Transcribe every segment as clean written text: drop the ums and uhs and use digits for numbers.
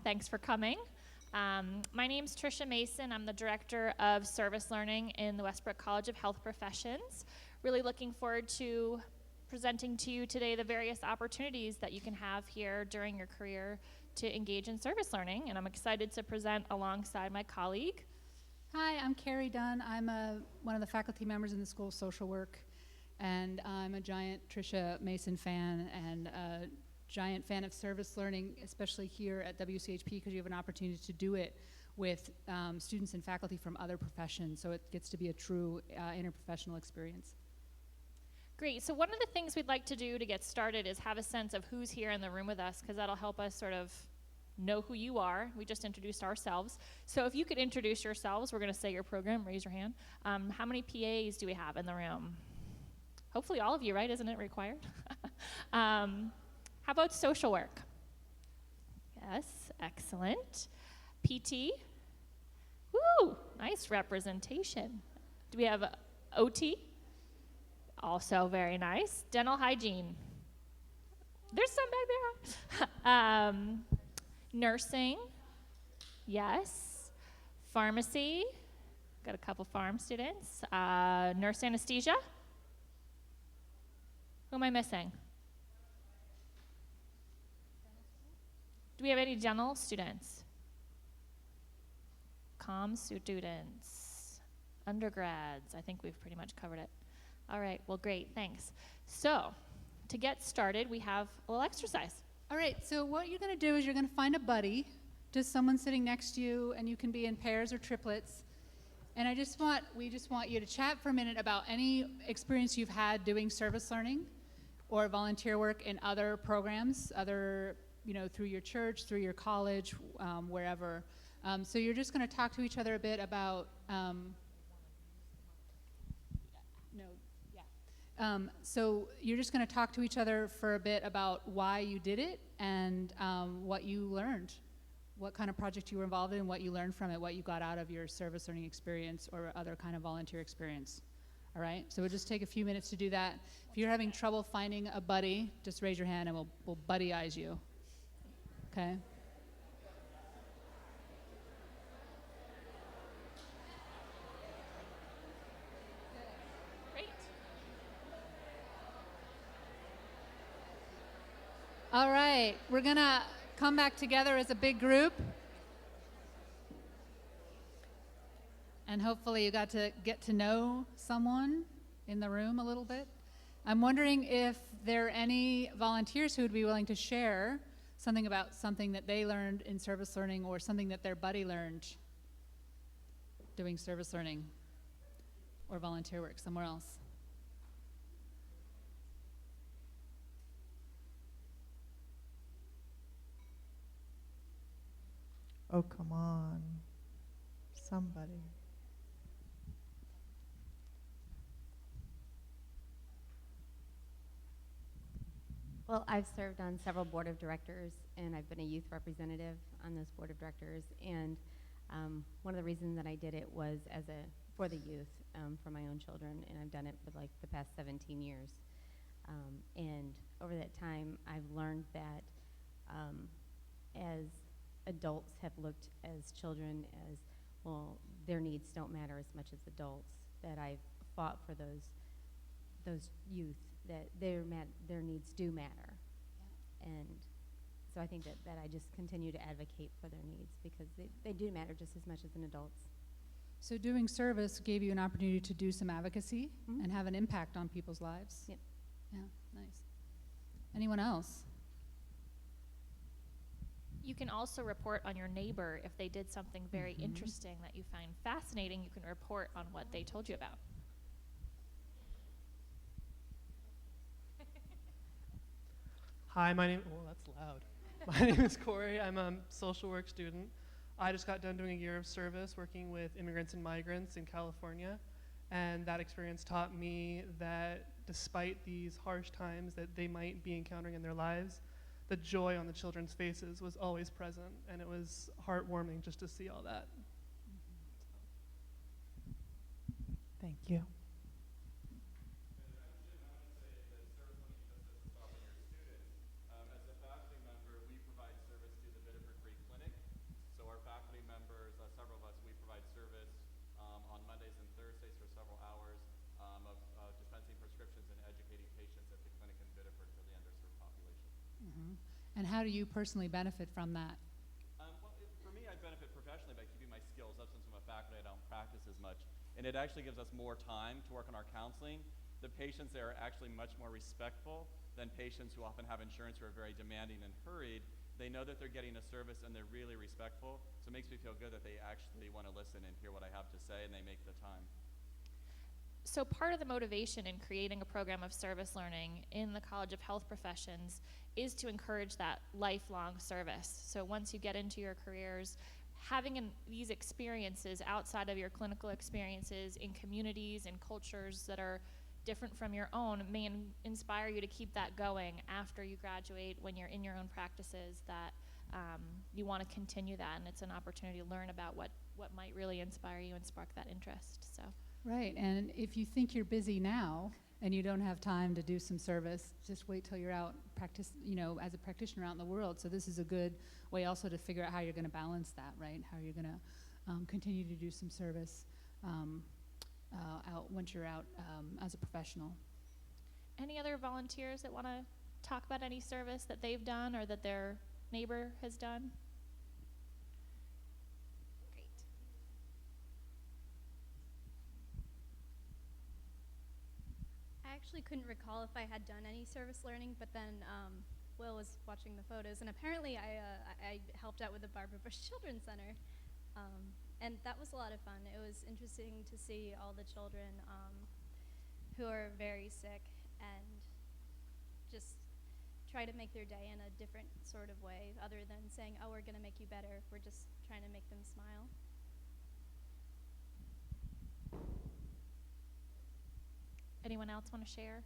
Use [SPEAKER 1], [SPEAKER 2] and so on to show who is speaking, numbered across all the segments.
[SPEAKER 1] Thanks for coming. My name's Trisha Mason. I'm the Director of Service Learning in the Westbrook College of Health Professions. Really looking forward to presenting to you today the various opportunities that you can have here during your career to engage in service learning, and I'm excited to present alongside my colleague.
[SPEAKER 2] Hi, I'm Kerry Dunn. I'm one of the faculty members in the School of Social Work, and I'm a giant Trisha Mason fan and a giant fan of service learning, especially here at WCHP, because you have an opportunity to do it with students and faculty from other professions, so it gets to be a true interprofessional experience.
[SPEAKER 1] Great. So one of the things we'd like to do to get started is have a sense of who's here in the room with us, because that'll help us sort of know who you are. We just introduced ourselves. So if you could introduce yourselves, we're going to say your program. Raise your hand. How many PAs do we have in the room? Hopefully all of you, right? Isn't it required? How about social work? Yes, excellent. PT? Woo, nice representation. Do we have OT? Also very nice. Dental hygiene? There's some back there. Nursing? Yes. Pharmacy? Got a couple pharm students. Nurse anesthesia? Who am I missing? Do we have any dental students? Comm students, undergrads. I think we've pretty much covered it. All right, well, great, thanks. So, to get started, we have a little exercise.
[SPEAKER 2] All right, so what you're going to do is you're going to find a buddy, just someone sitting next to you, and you can be in pairs or triplets. And we just want you to chat for a minute about any experience you've had doing service learning or volunteer work in other programs, through your church, through your college, wherever. So you're just going to talk to each other a bit about, so you're just going to talk to each other for a bit about why you did it and what you learned, what kind of project you were involved in, what you learned from it, what you got out of your service learning experience or other kind of volunteer experience. All right, so we'll just take a few minutes to do that. If you're having trouble finding a buddy, just raise your hand and we'll buddy-ize you. Okay.
[SPEAKER 1] Great.
[SPEAKER 2] All right, we're going to come back together as a big group. And hopefully you got to get to know someone in the room a little bit. I'm wondering if there are any volunteers who would be willing to share something about something that they learned in service learning or something that their buddy learned doing service learning or volunteer work somewhere else.
[SPEAKER 3] Oh, come on. Somebody.
[SPEAKER 4] Well, I've served on several board of directors, and I've been a youth representative on those board of directors. And one of the reasons that I did it was for the youth, for my own children, and I've done it for like the past 17 years. And over that time, I've learned that as adults have looked as children as, well, their needs don't matter as much as adults, that I've fought for those youth, that their needs do matter. Yeah. And so I think that I just continue to advocate for their needs because they do matter just as much as an adult's.
[SPEAKER 2] So doing service gave you an opportunity to do some advocacy and have an impact on people's lives.
[SPEAKER 4] Yep.
[SPEAKER 2] Yeah, nice. Anyone else?
[SPEAKER 1] You can also report on your neighbor if they did something very interesting that you find fascinating. You can report on what they told you about.
[SPEAKER 5] Hi, that's loud. My name is Corey. I'm a social work student. I just got done doing a year of service working with immigrants and migrants in California, and that experience taught me that despite these harsh times that they might be encountering in their lives, the joy on the children's faces was always present, and it was heartwarming just to see all that.
[SPEAKER 3] Thank you.
[SPEAKER 6] As a faculty member, we provide service to the Riverton Park
[SPEAKER 2] And how do you personally benefit from that?
[SPEAKER 6] For me, I benefit professionally by keeping my skills up. Since I'm a faculty, I don't practice as much. And it actually gives us more time to work on our counseling. The patients there are actually much more respectful than patients who often have insurance who are very demanding and hurried. They know that they're getting a service and they're really respectful. So it makes me feel good that they actually want to listen and hear what I have to say, and they make the time.
[SPEAKER 1] So part of the motivation in creating a program of service learning in the College of Health Professions is to encourage that lifelong service. So once you get into your careers, having these experiences outside of your clinical experiences in communities and cultures that are different from your own may inspire you to keep that going after you graduate, when you're in your own practices, that you want to continue that, and it's an opportunity to learn about what might really inspire you and spark that interest. So.
[SPEAKER 2] Right, and if you think you're busy now and you don't have time to do some service, just wait till you're out practice, as a practitioner out in the world. So this is a good way also to figure out how you're going to balance that, right? How you're going to continue to do some service out once you're out as a professional.
[SPEAKER 1] Any other volunteers that want to talk about any service that they've done or that their neighbor has done? Great.
[SPEAKER 7] I actually couldn't recall if I had done any service learning, but then Will was watching the photos, and apparently I helped out with the Barbara Bush Children's Center. And that was a lot of fun. It was interesting to see all the children who are very sick and just try to make their day in a different sort of way, other than saying, oh, we're going to make you better. We're just trying to make them smile.
[SPEAKER 1] Anyone else want to share?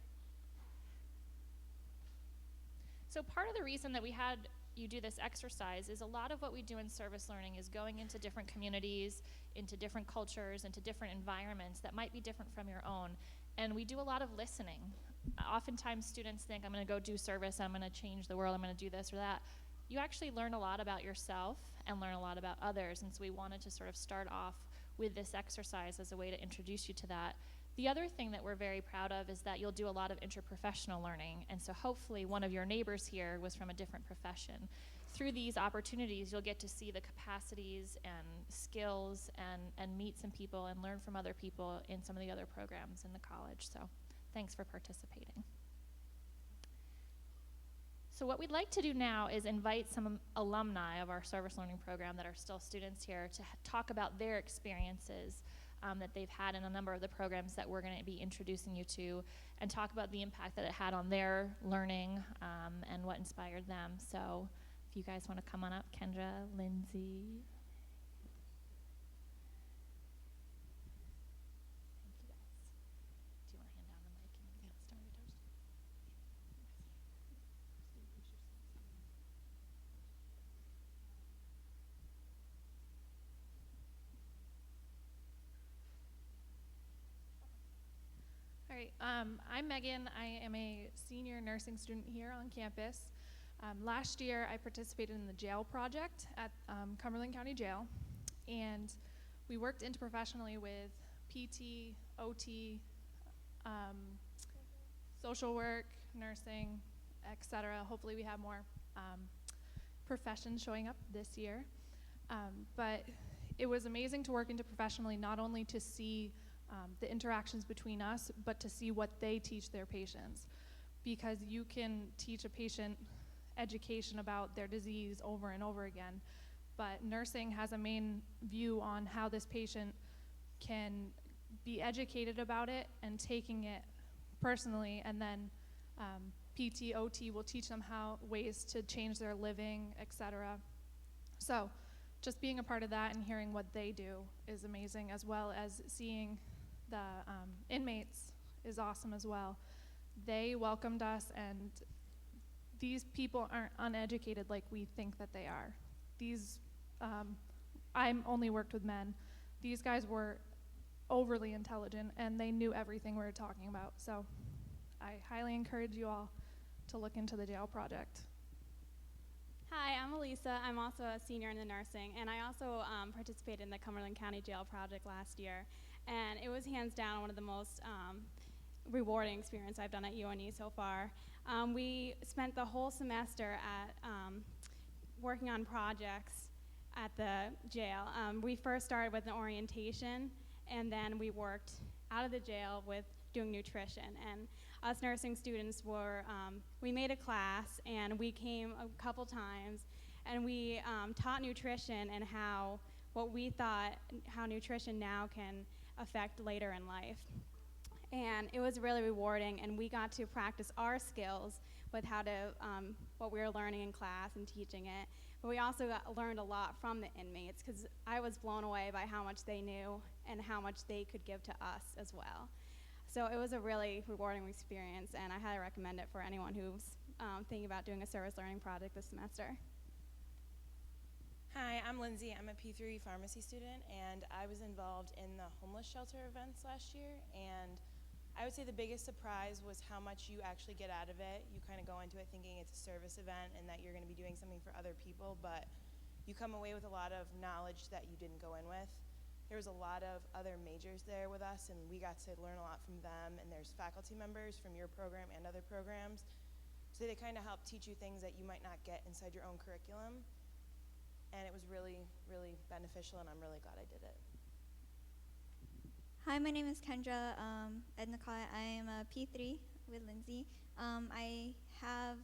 [SPEAKER 1] So part of the reason that we had you do this exercise is a lot of what we do in service learning is going into different communities, into different cultures, into different environments that might be different from your own. And we do a lot of listening. Oftentimes students think, I'm going to go do service, I'm going to change the world, I'm going to do this or that. You actually learn a lot about yourself and learn a lot about others. And so we wanted to sort of start off with this exercise as a way to introduce you to that. The other thing that we're very proud of is that you'll do a lot of interprofessional learning, and so hopefully one of your neighbors here was from a different profession. Through these opportunities, you'll get to see the capacities and skills and meet some people and learn from other people in some of the other programs in the college, so thanks for participating. So what we'd like to do now is invite some alumni of our service learning program that are still students here to talk about their experiences that they've had in a number of the programs that we're going to be introducing you to, and talk about the impact that it had on their learning and what inspired them. So if you guys want to come on up, Kendra, Lindsay. Thank you guys. Do you want to hand down the mic and get started?
[SPEAKER 8] All right, I'm Megan. I am a senior nursing student here on campus. Last year, I participated in the jail project at Cumberland County Jail, and we worked interprofessionally with PT, OT, social work, nursing, etc. Hopefully we have more professions showing up this year. But it was amazing to work interprofessionally, not only to see the interactions between us, but to see what they teach their patients. Because you can teach a patient education about their disease over and over again, but nursing has a main view on how this patient can be educated about it and taking it personally, and then PT, OT will teach them ways to change their living, etc. So just being a part of that and hearing what they do is amazing, as well as seeing the inmates is awesome as well. They welcomed us, and these people aren't uneducated like we think that they are. I only worked with men. These guys were overly intelligent, and they knew everything we were talking about. So I highly encourage you all to look into the jail project.
[SPEAKER 7] Hi, I'm ELISA. I'm also a senior in the nursing, and I also participated in the Cumberland County Jail project last year. And it was hands down one of the most
[SPEAKER 9] rewarding experience I've done at UNE so far. We spent the whole semester at working on projects at the jail. We first started with an orientation, and then we worked out of the jail with doing nutrition. And us nursing students were, we made a class, and we came a couple times, and we taught nutrition and what we thought how nutrition now can affect later in life. And it was really rewarding, and we got to practice our skills with what we were learning in class and teaching it. But we also learned a lot from the inmates, because I was blown away by how much they knew and how much they could give to us as well. So it was a really rewarding experience, and I highly recommend it for anyone who's thinking about doing a service learning project this semester.
[SPEAKER 10] Hi, I'm Lindsay. I'm a P3 pharmacy student, and I was involved in the homeless shelter events last year, and I would say the biggest surprise was how much you actually get out of it. You kind of go into it thinking it's a service event and that you're going to be doing something for other people, but you come away with a lot of knowledge that you didn't go in with. There was a lot of other majors there with us, and we got to learn a lot from them, and there's faculty members from your program and other programs. So they kind of help teach you things that you might not get inside your own curriculum. And it was really, really beneficial, and I'm really glad I did it.
[SPEAKER 11] Hi, my name is Kendra. I am a P3 with Lindsay. I have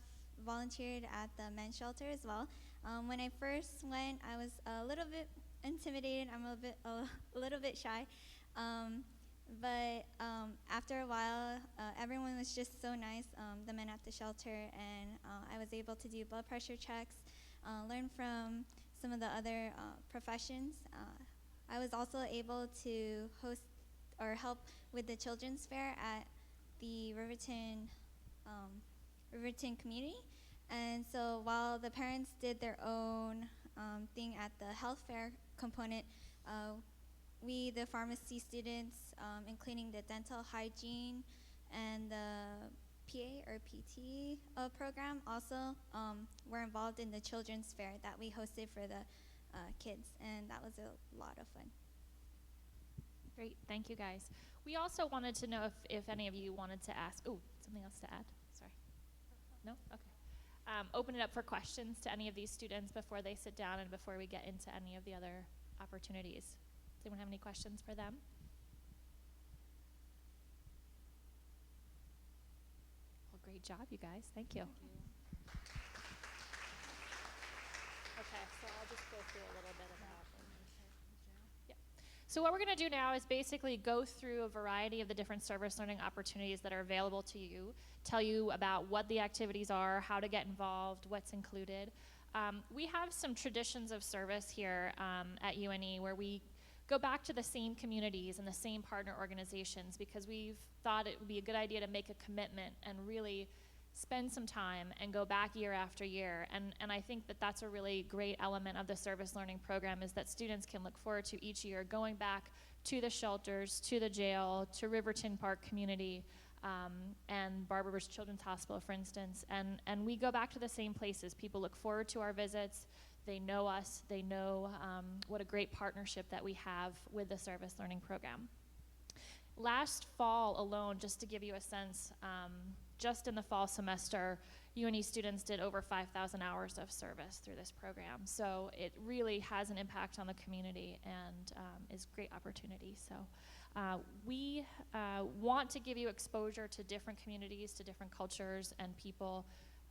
[SPEAKER 11] volunteered at the men's shelter as well. When I first went, I was a little bit intimidated. I'm a little bit shy. But after a while, everyone was just so nice, the men at the shelter, and I was able to do blood pressure checks, learn from some of the other professions. I was also able to host or help with the children's fair at the Riverton Community. And so while the parents did their own thing at the health fair component, we, the pharmacy students, including the dental hygiene and the PA or PT program, also were involved in the children's fair that we hosted for the kids, and that was a lot of fun.
[SPEAKER 1] Great, thank you guys. We also wanted to know if any of you wanted to ask, something else to add? Sorry. No? Okay. Open it up for questions to any of these students before they sit down and before we get into any of the other opportunities. Does anyone have any questions for them? Well, great job, you guys. Thank you.
[SPEAKER 4] Okay, so I'll just go through a little bit about
[SPEAKER 1] So what we're going to do now is basically go through a variety of the different service learning opportunities that are available to you, tell you about what the activities are, how to get involved, what's included. We have some traditions of service here at UNE where we go back to the same communities and the same partner organizations because we've thought it would be a good idea to make a commitment and really spend some time and go back year after year. And I think that that's a really great element of the service learning program is that students can look forward to each year going back to the shelters, to the jail, to Riverton Park Community, and Barbara Bush Children's Hospital, for instance. And we go back to the same places. People look forward to our visits. They know us. They know what a great partnership that we have with the service learning program. Last fall alone, just to give you a sense, just in the fall semester, UNE students did over 5,000 hours of service through this program. So it really has an impact on the community and is a great opportunity. So we want to give you exposure to different communities, to different cultures and people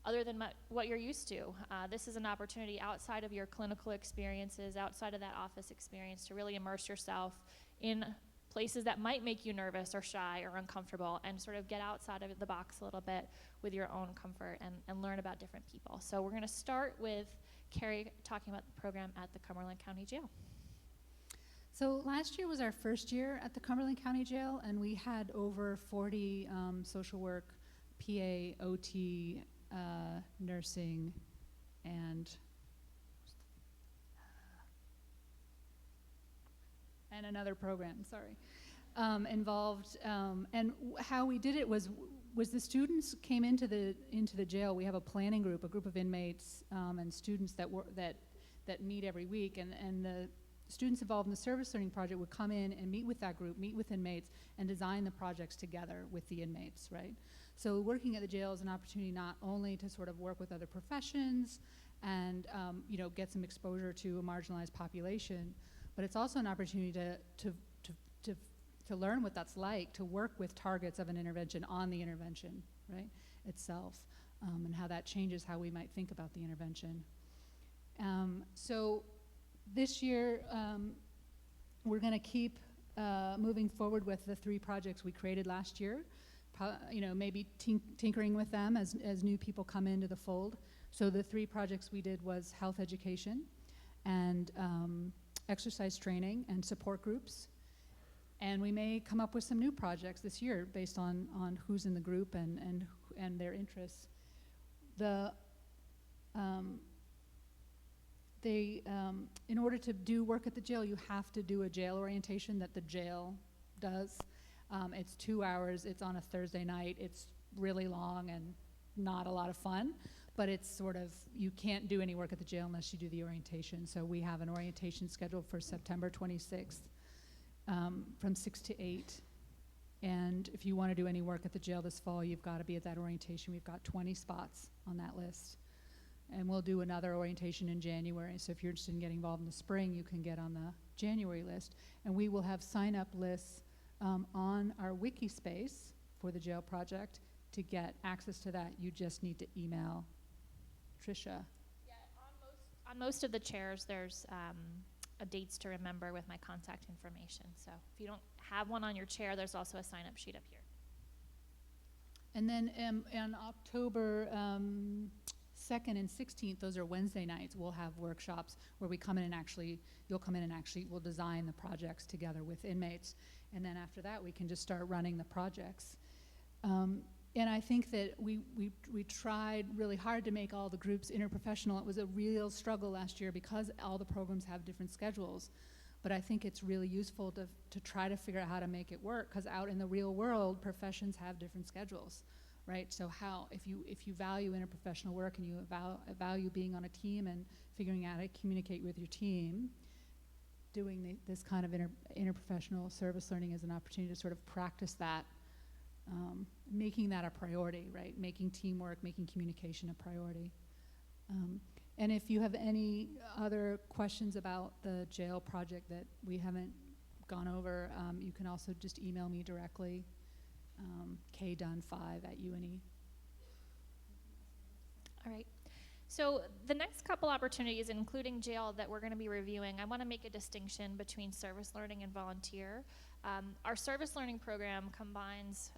[SPEAKER 1] other than what you're used to. This is an opportunity outside of your clinical experiences, outside of that office experience, to really immerse yourself in places that might make you nervous or shy or uncomfortable and sort of get outside of the box a little bit with your own comfort and learn about different people. So we're going to start with Kerry talking about the program at the Cumberland County Jail.
[SPEAKER 2] So last year was our first year at the Cumberland County Jail, and we had over 40 social work, PA, OT, nursing, and another program, sorry, involved. And how we did it was the students came into the jail. We have a planning group, a group of inmates and students that meet every week, and students involved in the service learning project would come in and meet with that group, meet with inmates, and design the projects together with the inmates, right? So working at the jail is an opportunity not only to sort of work with other professions and get some exposure to a marginalized population, but it's also an opportunity to learn what that's like, to work with targets of an intervention on the intervention, right, itself, and how that changes how we might think about the intervention. So this year, we're going to keep moving forward with the 3 projects we created last year, maybe tinkering with them as new people come into the fold. So the 3 projects we did was health education and exercise training and support groups. And we may come up with some new projects this year based on who's in the group and their interests. In order to do work at the jail, you have to do a jail orientation that the jail does. It's 2 hours, it's on a Thursday night, it's really long and not a lot of fun, but it's sort of, you can't do any work at the jail unless you do the orientation. So we have an orientation scheduled for September 26th from 6 to 8. And if you want to do any work at the jail this fall, you've got to be at that orientation. We've got 20 spots on that list. And we'll do another orientation in January. So if you're interested in getting involved in the spring, you can get on the January list. And we will have sign-up lists on our wiki space for the jail project. To get access to that, you just need to email Trisha.
[SPEAKER 1] Yeah, on most of the chairs, there's dates to remember with my contact information. So if you don't have one on your chair, there's also a sign-up sheet up here. And then on October 2nd and 16th, those are Wednesday nights, we'll have workshops where we come in and you'll come in and we'll design the projects together with inmates. And then after that, we can just start running the projects. And I think that we tried really hard to make all the groups interprofessional. It was a real struggle last year because all the programs have different schedules. But I think it's really useful to try to figure out how to make it work, because out in the real world, professions have different schedules, right? So if you value interprofessional work and you value being on a team and figuring out how to communicate with your team, doing this kind of interprofessional service learning is an opportunity to sort of practice that. Making that a priority, right? Making teamwork, making communication a priority. And if you have any other questions about the jail project that we haven't gone over, you can also just email me directly, kdunn5@UNE. All right. So the next couple opportunities, including jail, that we're going to be reviewing, I want to make a distinction between service learning and volunteer. Our service learning program combines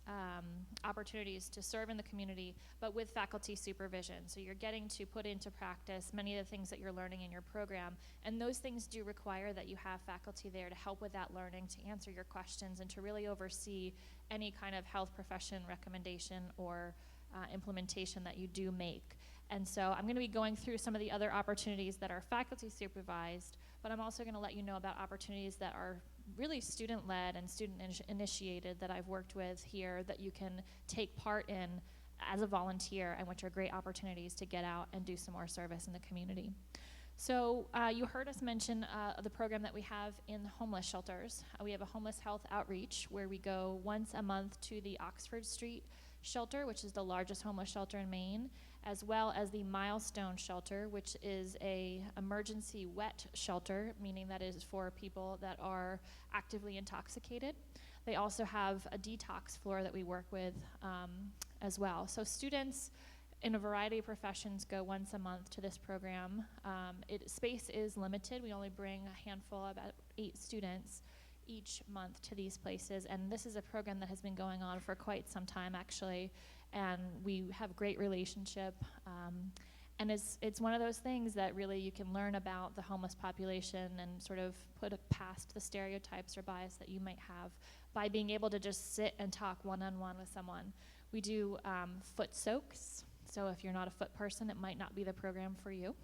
[SPEAKER 1] opportunities to serve in the community, but with faculty supervision. So you're getting to put into practice many of the things that you're learning in your program, and those things do require that you have faculty there to help with that learning, to answer your questions, and to really oversee any kind of health profession recommendation or implementation that you do make. And so I'm going to be going through some of the other opportunities that are faculty supervised, but I'm also going to let you know about opportunities that are really student-led and student-initiated that I've worked with here that you can take part in as a volunteer, and which are great opportunities to get out and do some more service in the community. So you heard us mention the program that we have in the homeless shelters. We have a homeless health outreach where we go once a month to the Oxford Street shelter, which is the largest homeless shelter in Maine, as well as the Milestone shelter, which is a emergency wet shelter, meaning that is for people that are actively intoxicated. They also have a detox floor that we work with as well. So students in a variety of professions go once a month to this program. Space is limited. We only bring a handful, about 8 students each month to these places, and this is a program that has been going on for quite some time actually, and we have great relationship, and it's one of those things that really you can learn about the homeless population and sort of put past the stereotypes or bias that you might have by being able to just sit and talk one-on-one with someone. We do foot soaks, so if you're not a foot person, it might not be the program for you.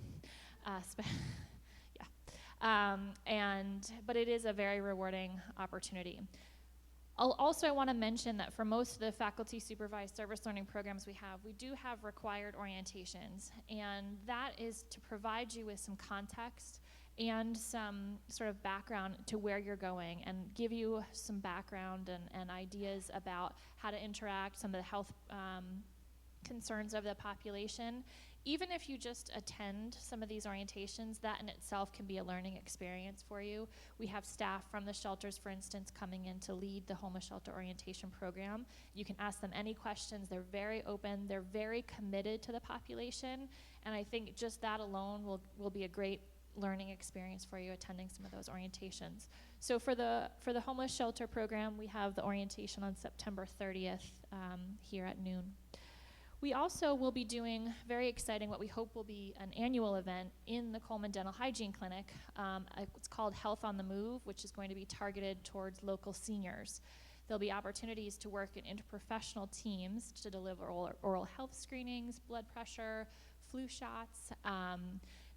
[SPEAKER 1] But it is a very rewarding opportunity. I want to mention that for most of the faculty supervised service learning programs we do have required orientations, and that is to provide you with some context and some sort of background to where you're going, and give you some background and ideas about how to interact, some of the health concerns of the population. Even if you just attend some of these orientations, that in itself can be a learning experience for you. We have staff from the shelters, for instance, coming in to lead the homeless shelter orientation program. You can ask them any questions. They're very open. They're very committed to the population. And I think just that alone will be a great learning experience for you attending some of those orientations. So for the homeless shelter program, we have the orientation on September 30th here at noon. We also will be doing very exciting, what we hope will be an annual event in the Coleman Dental Hygiene Clinic. It's called Health on the Move, which is going to be targeted towards local seniors. There'll be opportunities to work in interprofessional teams to deliver oral health screenings, blood pressure, flu shots,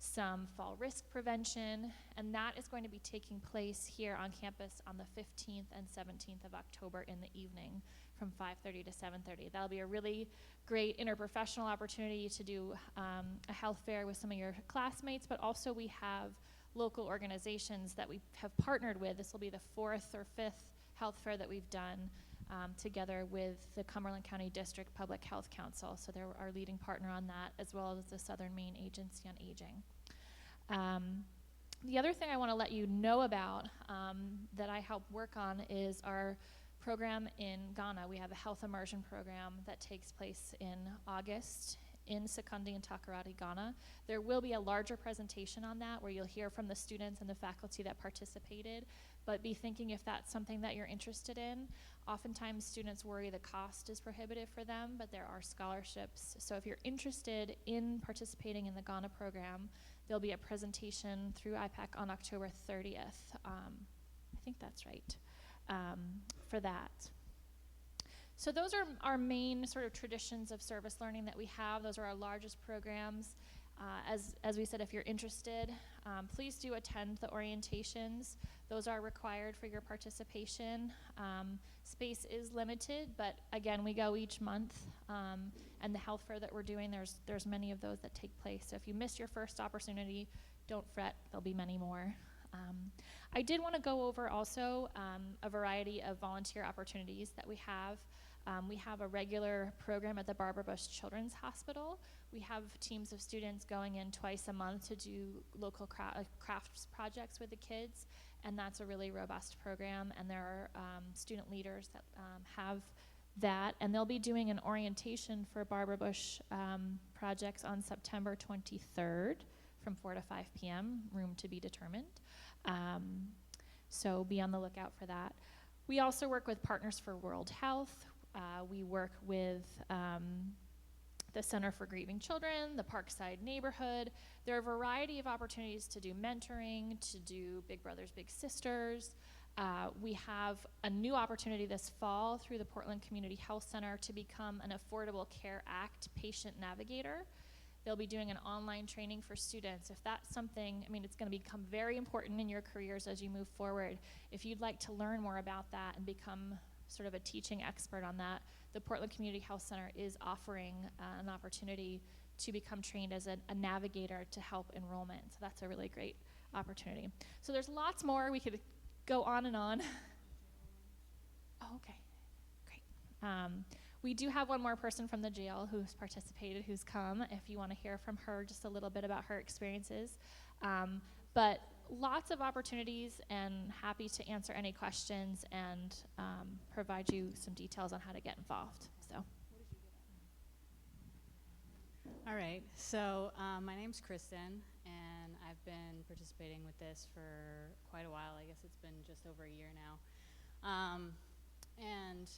[SPEAKER 1] some fall risk prevention, and that is going to be taking place here on campus on the 15th and 17th of October in the evening from 5:30 to 7:30. That'll be a really great interprofessional opportunity to do a health fair with some of your classmates, but also we have local organizations that we have partnered with. This will be the 4th or 5th health fair that we've done together with the Cumberland County District Public Health Council. So they're our leading partner on that, as well as the Southern Maine Agency on Aging. The other thing I want to let you know about that I help work on is our program in Ghana. We have a health immersion program that takes place in August in Sekondi and Takoradi, Ghana. There will be a larger presentation on that where you'll hear from the students and the faculty that participated, but be thinking if that's something that you're interested in. Oftentimes students worry the cost is prohibitive for them, but there are scholarships. So if you're interested in participating in the Ghana program, there'll be a presentation through IPEC on October 30th. I think that's right, for that. So those are our main sort of traditions of service learning that we have. Those are our largest programs. As we said, if you're interested, please do attend the orientations. Those are required for your participation. Space is limited, but again, we go each month. And the health fair that we're doing, there's many of those that take place. So if you miss your first opportunity, don't fret, there'll be many more. I did want to go over also a variety of volunteer opportunities that we have. We have a regular program at the Barbara Bush Children's Hospital. We have teams of students going in twice a month to do local crafts projects with the kids, and that's a really robust program, and there are student leaders that have that, and they'll be doing an orientation for Barbara Bush projects on September 23rd from 4 to 5 p.m., room to be determined. So be on the lookout for that. We also work with Partners for World Health. We work with the Center for Grieving Children, the Parkside Neighborhood. There are a variety of opportunities to do mentoring, to do Big Brothers Big Sisters. We have a new opportunity this fall through the Portland Community Health Center to become an Affordable Care Act patient navigator. They'll be doing an online training for students. If that's something, I mean, it's going to become very important in your careers as you move forward. If you'd like to learn more about that and become sort of a teaching expert on that, the Portland Community Health Center is offering an opportunity to become trained as a navigator to help enrollment. So that's a really great opportunity. So there's lots more. We could go on and on. Oh, okay, great. We do have one more person from the jail who's participated, who's come, if you want to hear from her just a little bit about her experiences. But lots of opportunities, and happy to answer any questions and provide you some details on how to get involved. So.
[SPEAKER 12] All right, so my name's Kristen, and I've been participating with this for quite a while. I guess it's been just over a year now. And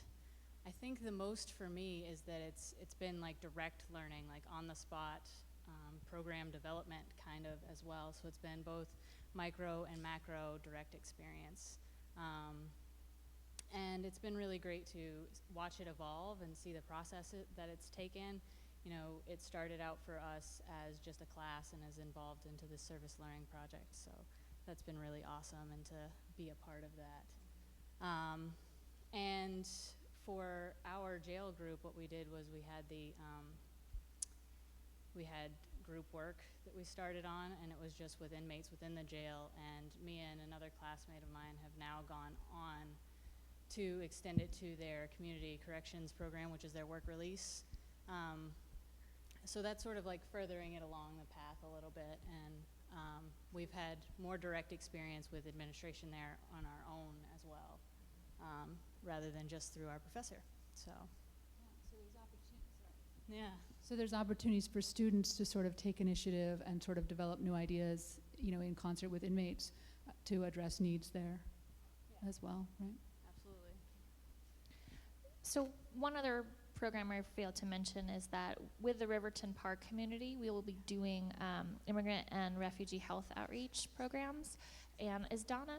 [SPEAKER 12] I think the most for me is that it's been like direct learning, like on the spot program development kind of as well. So it's been both micro and macro direct experience. And it's been really great to watch it evolve and see the process that it's taken. You know, it started out for us as just a class and has involved into the service learning project. So that's been really awesome, and to be a part of that. And for our jail group, what we did was we had group work that we started on, and it was just with inmates within the jail, and me and another classmate of mine have now gone on to extend it to their community corrections program, which is their work release. So that's sort of like furthering it along the path a little bit, and we've had more direct experience with administration there on our own as well, rather than just through our professor. So, yeah.
[SPEAKER 2] So there's opportunities for students to sort of take initiative and sort of develop new ideas, you know, in concert with inmates to address needs there as well, right?
[SPEAKER 12] Absolutely.
[SPEAKER 1] So one other program I failed to mention is that with the Riverton Park Community, we will be doing immigrant and refugee health outreach programs. And is Donna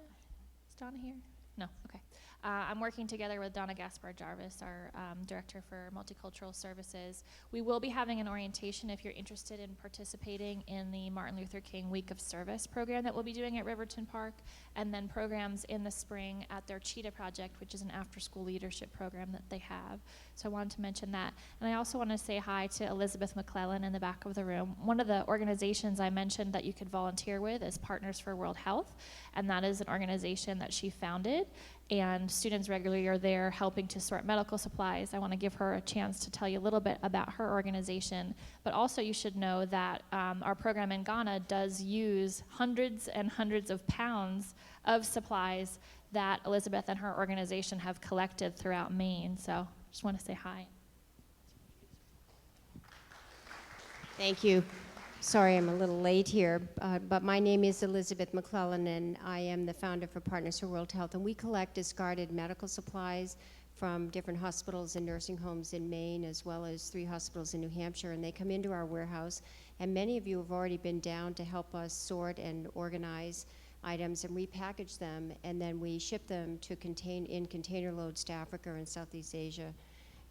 [SPEAKER 1] here? No, okay. I'm working together with Donna Gaspar-Jarvis, our Director for Multicultural Services. We will be having an orientation if you're interested in participating in the Martin Luther King Week of Service program that we'll be doing at Riverton Park, and then programs in the spring at their Cheetah Project, which is an after-school leadership program that they have. So I wanted to mention that. And I also want to say hi to Elizabeth McClellan in the back of the room. One of the organizations I mentioned that you could volunteer with is Partners for World Health, and that is an organization that she founded, and students regularly are there helping to sort medical supplies. I want to give her a chance to tell you a little bit about her organization, but also you should know that our program in Ghana does use hundreds and hundreds of pounds of supplies that Elizabeth and her organization have collected throughout Maine. So just want to say hi.
[SPEAKER 13] Thank you. Sorry, I'm a little late here, but my name is Elizabeth McClellan, and I am the founder for Partners for World Health, and we collect discarded medical supplies from different hospitals and nursing homes in Maine, as well as 3 hospitals in New Hampshire, and they come into our warehouse, and many of you have already been down to help us sort and organize items and repackage them, and then we ship them to in container loads to Africa and Southeast Asia.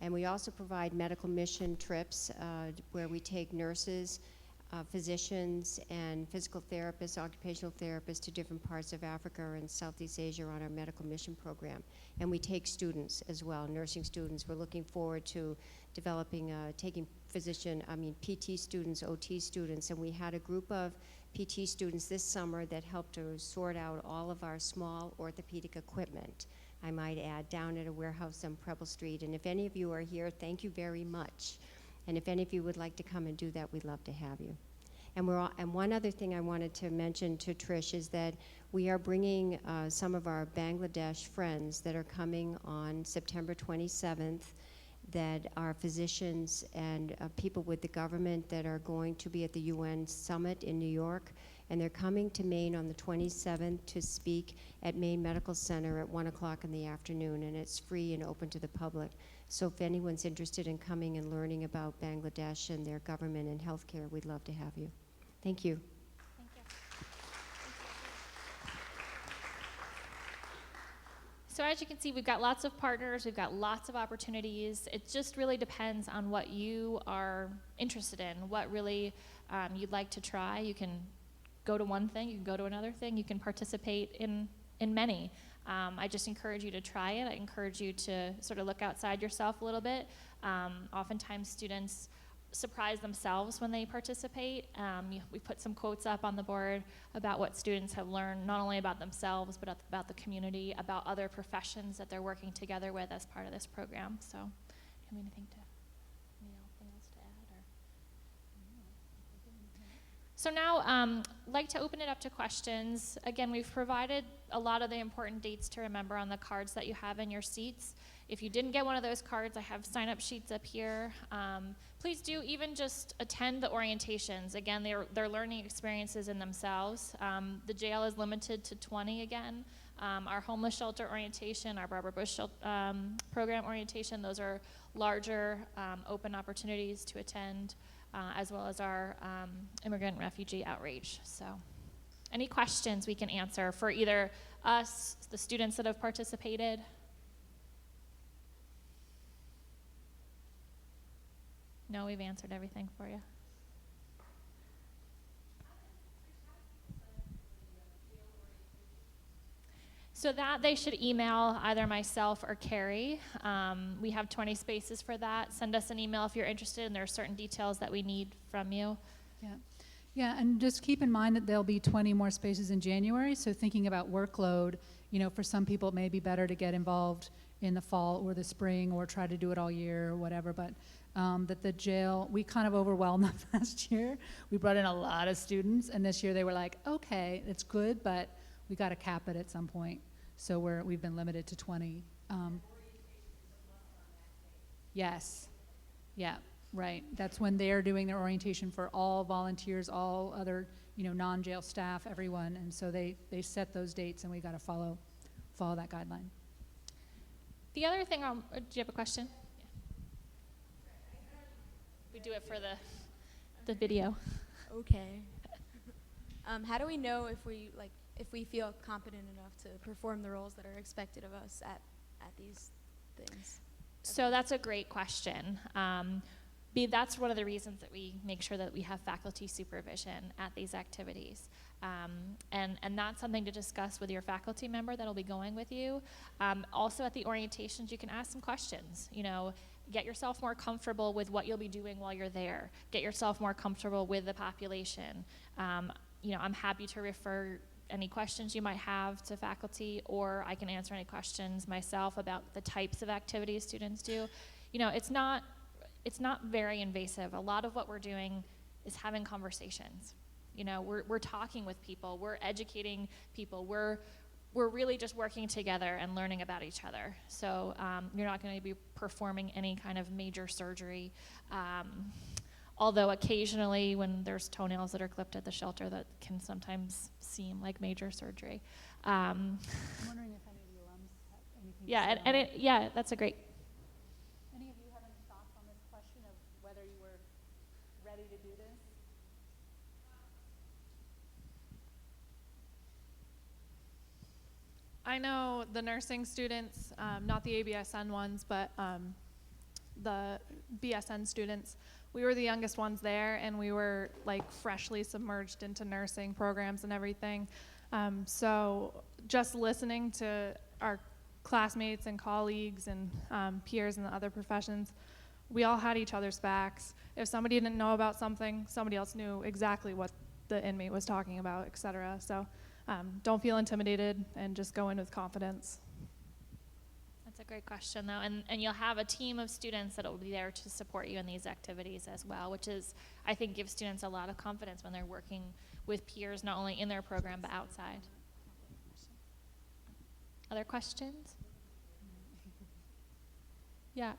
[SPEAKER 13] And we also provide medical mission trips where we take nurses, physicians and physical therapists, occupational therapists to different parts of Africa and Southeast Asia on our medical mission program. And we take students as well, nursing students. We're looking forward to developing, taking PT students, OT students, and we had a group of PT students this summer that helped to sort out all of our small orthopedic equipment, I might add, down at a warehouse on Preble Street. And if any of you are here, thank you very much. And if any of you would like to come and do that, we'd love to have you. And one other thing I wanted to mention to Trish is that we are bringing some of our Bangladesh friends that are coming on September 27th, that are physicians and people with the government that are going to be at the UN Summit in New York. And they're coming to Maine on the 27th to speak at Maine Medical Center at 1 o'clock in the afternoon, and it's free and open to the public. So if anyone's interested in coming and learning about Bangladesh and their government and healthcare, we'd love to have you. Thank you.
[SPEAKER 1] Thank you. So as you can see, we've got lots of partners, we've got lots of opportunities. It just really depends on what you are interested in, what really you'd like to try. You can go to one thing, you can go to another thing, you can participate in many. I just encourage you to try it. I encourage you to sort of look outside yourself a little bit. Oftentimes students surprise themselves when they participate. We put some quotes up on the board about what students have learned, not only about themselves, but about the community, about other professions that they're working together with as part of this program. So, do you have anything else to add? Or? So now, I'd like to open it up to questions. Again, we've provided a lot of the important dates to remember on the cards that you have in your seats. If you didn't get one of those cards, I have sign-up sheets up here. Please do even just attend the orientations. Again, they're learning experiences in themselves. The jail is limited to 20 again. Our homeless shelter orientation, our Barbara Bush program orientation, those are larger open opportunities to attend, as well as our immigrant and refugee outreach. So any questions we can answer for either us, the students that have participated? No, we've answered everything for you. So that they should email either myself or Kerry. We have 20 spaces for that. Send us an email if you're interested, and there are certain details that we need from you.
[SPEAKER 2] Yeah, and just keep in mind that there'll be 20 more spaces in January, so thinking about workload, you know, for some people it may be better to get involved in the fall or the spring or try to do it all year or whatever, but that the jail, we kind of overwhelmed them last year. We brought in a lot of students, and this year they were like, okay, it's good, but we got to cap it at some point. So we've been limited to 20. Yes, yeah, right. That's when they're doing their orientation for all volunteers, all other, you know, non-jail staff, everyone, and so they set those dates, and we got to follow that guideline.
[SPEAKER 1] The other thing, do you have a question? We do it for the video.
[SPEAKER 14] Okay. How do we know if we feel competent enough to perform the roles that are expected of us at these things?
[SPEAKER 1] So that's a great question. That's one of the reasons that we make sure that we have faculty supervision at these activities. And that's something to discuss with your faculty member that'll be going with you. Also at the orientations, you can ask some questions. You know, get yourself more comfortable with what you'll be doing while you're there. Get yourself more comfortable with the population. You know, I'm happy to refer any questions you might have to faculty, or I can answer any questions myself about the types of activities students do. You know, it's not very invasive. A lot of what we're doing is having conversations. You know, we're talking with people, we're educating people, we're really just working together and learning about each other. So you're not going to be performing any kind of major surgery. Although occasionally when there's toenails that are clipped at the shelter, that can sometimes seem like major surgery.
[SPEAKER 2] I'm wondering if any of the alums have anything
[SPEAKER 1] Yeah,
[SPEAKER 2] to say
[SPEAKER 1] yeah, that's a great.
[SPEAKER 2] Any of you have any thoughts on this question of whether you were ready to do this?
[SPEAKER 8] I know the nursing students, not the ABSN ones, but the BSN students, we were the youngest ones there, and we were like freshly submerged into nursing programs and everything. So just listening to our classmates and colleagues and peers in the other professions, we all had each other's backs. If somebody didn't know about something, somebody else knew exactly what the inmate was talking about, et cetera. So don't feel intimidated and just go in with confidence.
[SPEAKER 1] That's a great question, though, and you'll have a team of students that will be there to support you in these activities as well, which is, I think, gives students a lot of confidence when they're working with peers, not only in their program, but outside. Other questions? Yeah,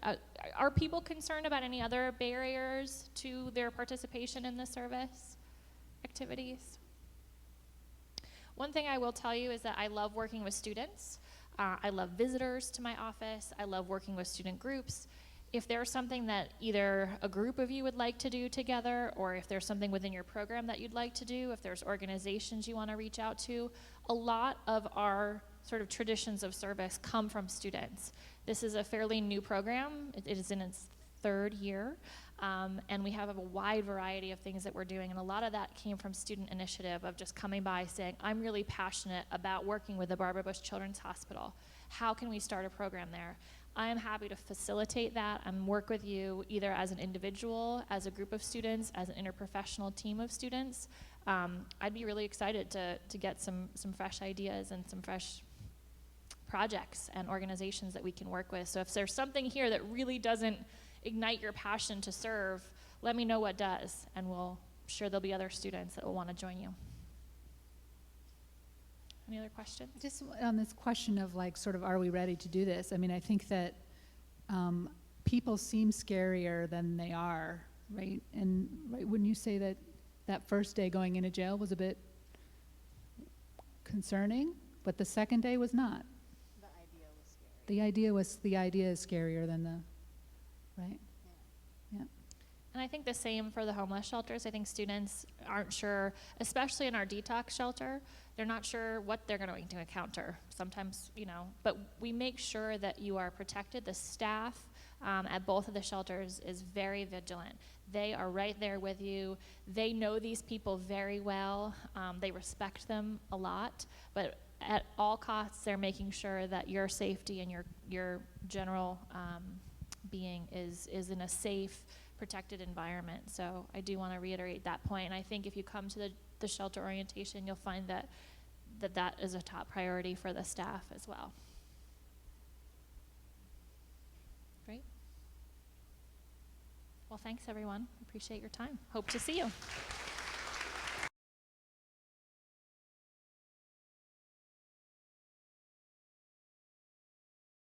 [SPEAKER 1] are people concerned about any other barriers to their participation in the service activities? One thing I will tell you is that I love working with students. I love visitors to my office. I love working with student groups. If there's something that either a group of you would like to do together, or if there's something within your program that you'd like to do, if there's organizations you want to reach out to, a lot of our sort of traditions of service come from students. This is a fairly new program. It is in its third year, and we have a wide variety of things that we're doing, and a lot of that came from student initiative of just coming by saying, I'm really passionate about working with the Barbara Bush Children's Hospital. How can we start a program there? I am happy to facilitate that and work with you either as an individual, as a group of students, as an interprofessional team of students. I'd be really excited to get some fresh ideas and some fresh projects and organizations that we can work with. So if there's something here that really doesn't ignite your passion to serve, let me know what does, and I'm sure there'll be other students that will want to join you. Any other questions?
[SPEAKER 2] Just on this question of like sort of are we ready to do this? I mean, I think that people seem scarier than they are, right? And wouldn't you say that that first day going into jail was a bit concerning, but the second day was not?
[SPEAKER 12] The idea was scary.
[SPEAKER 2] The idea is scarier than the, right? Yeah.
[SPEAKER 1] And I think the same for the homeless shelters. I think students aren't sure, especially in our detox shelter, they're not sure what they're going to encounter. Sometimes, you know, but we make sure that you are protected. The staff at both of the shelters is very vigilant. They are right there with you. They know these people very well. They respect them a lot, but at all costs, they're making sure that your safety and your general being is in a safe, protected environment. So I do want to reiterate that point. And I think if you come to the shelter orientation, you'll find that is a top priority for the staff as well. Great. Well, thanks everyone. Appreciate your time. Hope to see you.